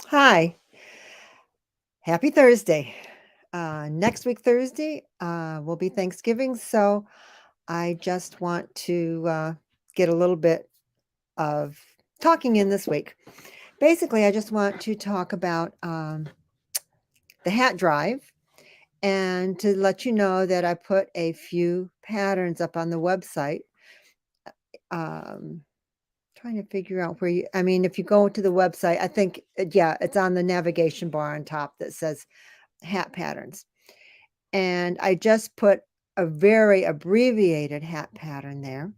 Hi, happy Thursday. Next week, Thursday, will be Thanksgiving. So I just want to get a little bit of talking in this week. Basically, I just want to talk about the hat drive and to let you know that I put a few patterns up on the website. Um, Trying to figure out where if you go to the website, I think, yeah, it's on the navigation bar on top that says hat patterns. And I just put a very abbreviated hat pattern there,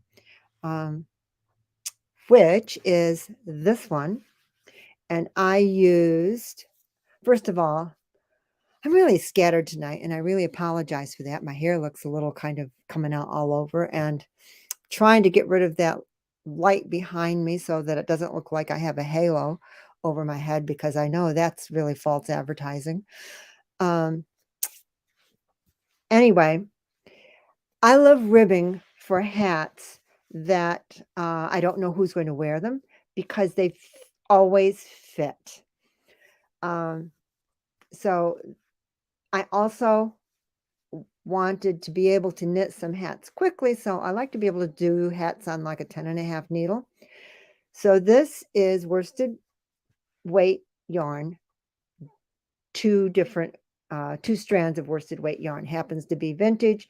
um, which is this one. And I used, first of all, I'm really scattered tonight, and I really apologize for that. My hair looks a little kind of coming out all over, and trying to get rid of that light behind me so that it doesn't look like I have a halo over my head, because I know that's really false advertising. Um, anyway, I love ribbing for hats that I don't know who's going to wear them, because they always fit. Um, so I also wanted to be able to knit some hats quickly. So I like to be able to do hats on like a 10.5 needle. So this is worsted weight yarn, two different, two strands of worsted weight yarn. Happens to be vintage.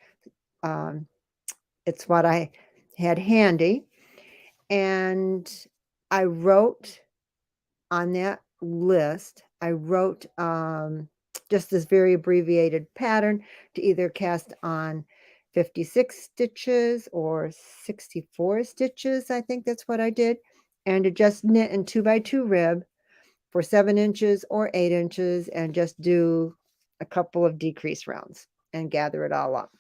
Um, it's what I had handy. And I wrote on that list, I wrote just this very abbreviated pattern to either cast on 56 stitches or 64 stitches. I think that's what I did. And to just knit in 2x2 rib for 7 inches or 8 inches and just do a couple of decrease rounds and gather it all up.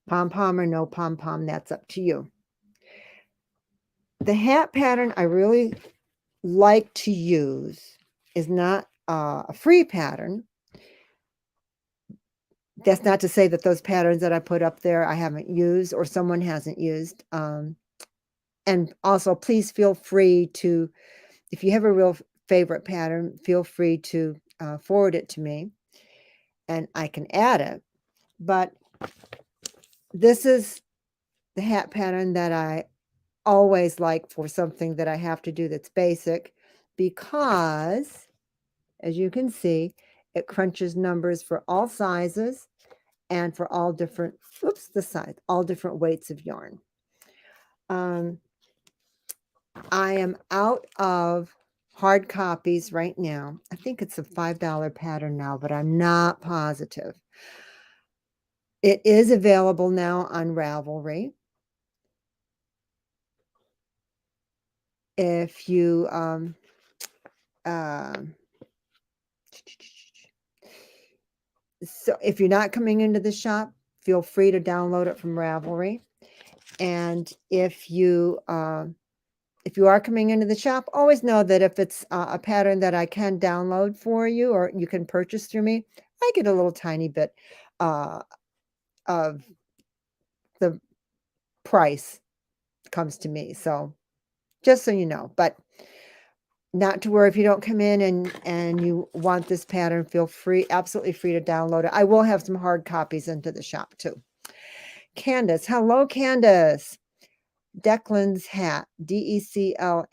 Pom-pom or no pom-pom, that's up to you. The hat pattern I really like to use is not a free pattern. That's not to say that those patterns that I put up there I haven't used or someone hasn't used. And also, please feel free to, if you have a real favorite pattern, feel free to forward it to me and I can add it. But this is the hat pattern that I always like for something that I have to do that's basic, because as you can see, it crunches numbers for all sizes and for all different, all different weights of yarn. I am out of hard copies right now. I think it's a $5 pattern now, but I'm not positive. It is available now on Ravelry. If you so if you're not coming into the shop, feel free to download it from Ravelry. And if you are coming into the shop, always know that if it's a pattern that I can download for you or you can purchase through me, I get a little tiny bit of the price comes to me. So just so you know, but not to worry if you don't come in and you want this pattern, feel free, absolutely free to download it. I will have some hard copies into the shop too. Candace, hello, Candace. Declan's hat, DECLAN''S,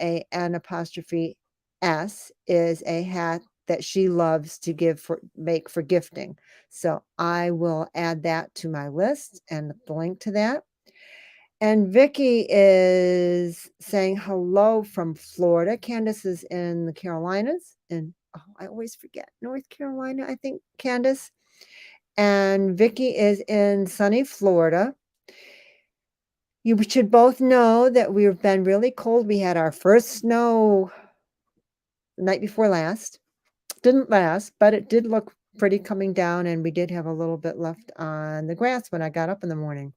is a hat that she loves to make for gifting. So I will add that to my list and the link to that. And Vicky is saying hello from Florida. Candace is in the Carolinas, and I always forget, North Carolina, I think, Candace. And Vicky is in sunny Florida. You should both know that we've been really cold. We had our first snow the night before last. Didn't last, but it did look pretty coming down, and we did have a little bit left on the grass when I got up in the morning.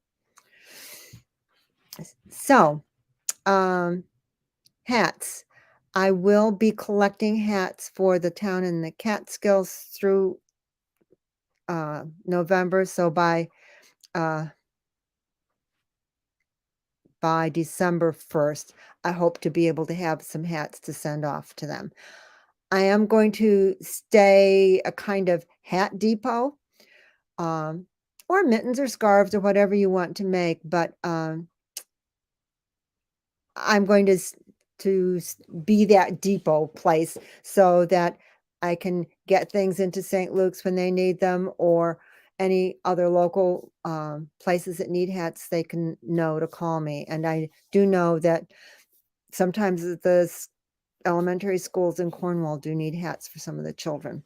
So, hats. I will be collecting hats for the town in the Catskills through November. So by December 1st, I hope to be able to have some hats to send off to them. I am going to stay a kind of hat depot, um, or mittens or scarves or whatever you want to make, but, I'm going to be that depot place so that I can get things into St. Luke's when they need them, or any other local, places that need hats, they can know to call me, and I do know that sometimes elementary schools in Cornwall do need hats for some of the children.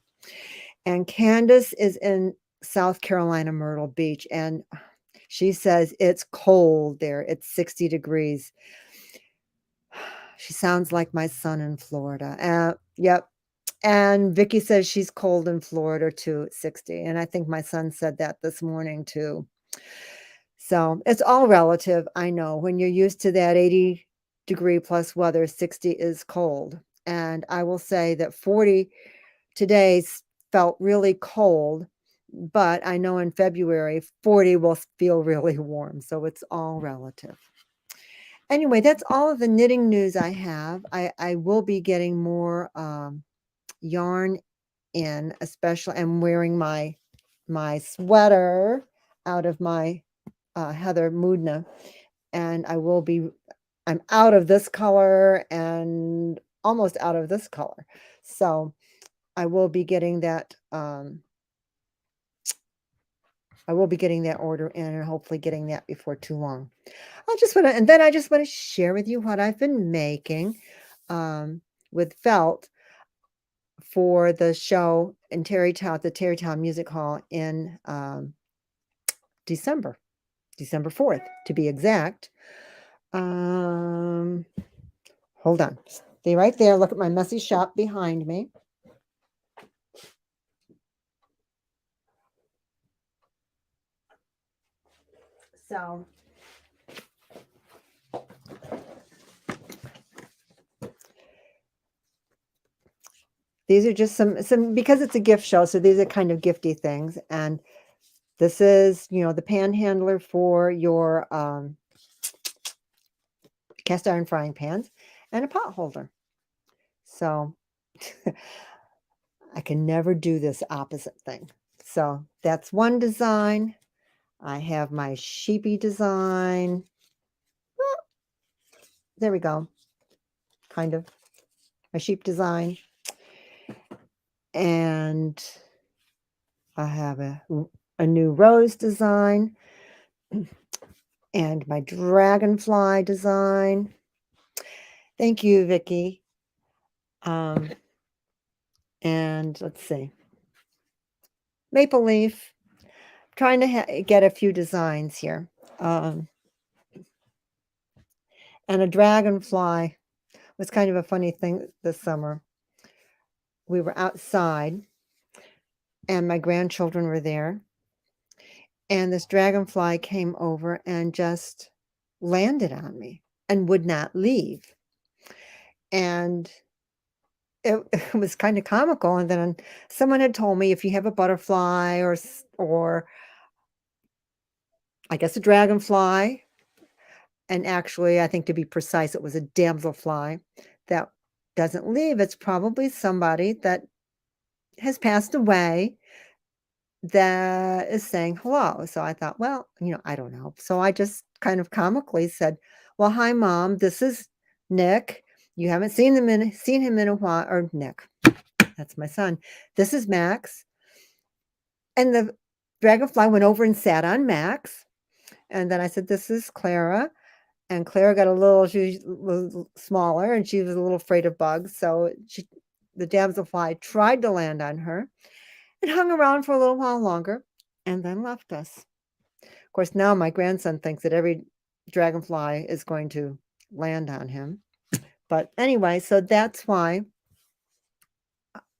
And Candace is in South Carolina, Myrtle Beach, and she says it's cold there. It's 60 degrees. She sounds like my son in Florida. Yep. And Vicky says she's cold in Florida too at 60. And I think my son said that this morning too. So it's all relative. I know when you're used to that 80-degree plus weather, 60 is cold. And I will say that 40 today felt really cold, but I know in February, 40 will feel really warm. So it's all relative. Anyway, that's all of the knitting news I have. I will be getting more yarn in, especially I'm wearing my sweater out of my Heather Mudna, and I'm out of this color and almost out of this color. So I will be getting that order in and hopefully getting that before too long. I just want to share with you what I've been making with felt for the show in Terrytown, the Terrytown Music Hall in December 4th, to be exact. Hold on. Stay right there. Look at my messy shop behind me. So these are just some because it's a gift show, so these are kind of gifty things. And this is, the panhandler for your cast iron frying pans and a pot holder. So I can never do this opposite thing. So that's one design. I have my sheepy design. Well, there we go. Kind of my sheep design. And I have a new rose design and my dragonfly design. Thank you, Vicky. And let's see. Maple leaf. Trying to get a few designs here. And a dragonfly was kind of a funny thing this summer. We were outside and my grandchildren were there. And this dragonfly came over and just landed on me and would not leave. And it was kind of comical. And then someone had told me if you have a butterfly or I guess a dragonfly, and actually, I think to be precise, it was a damselfly that doesn't leave. It's probably somebody that has passed away that is saying hello. So I thought, well, I don't know. So I just kind of comically said, well, hi, Mom. This is Nick. You haven't seen him in a while. Or Nick. That's my son. This is Max. And the dragonfly went over and sat on Max. And then I said, this is Clara. And Clara she was a little smaller and she was a little afraid of bugs. So the damselfly tried to land on her. It hung around for a little while longer and then left us. Of course, now my grandson thinks that every dragonfly is going to land on him. But anyway, so that's why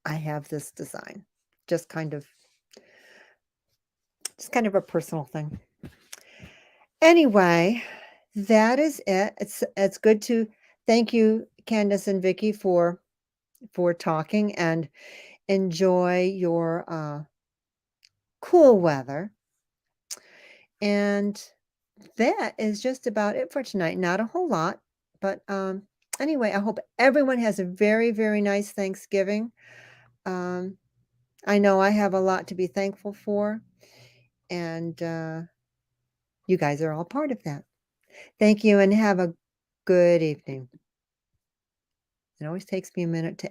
I have this design. Just kind of a personal thing. Anyway, that is it. It's good to thank you, Candace and Vicky, for talking, and enjoy your cool weather. And that is just about it for tonight. Not a whole lot, but Anyway, I hope everyone has a very, very nice Thanksgiving. Um, I know I have a lot to be thankful for, and, you guys are all part of that. Thank you, and have a good evening. It always takes me a minute to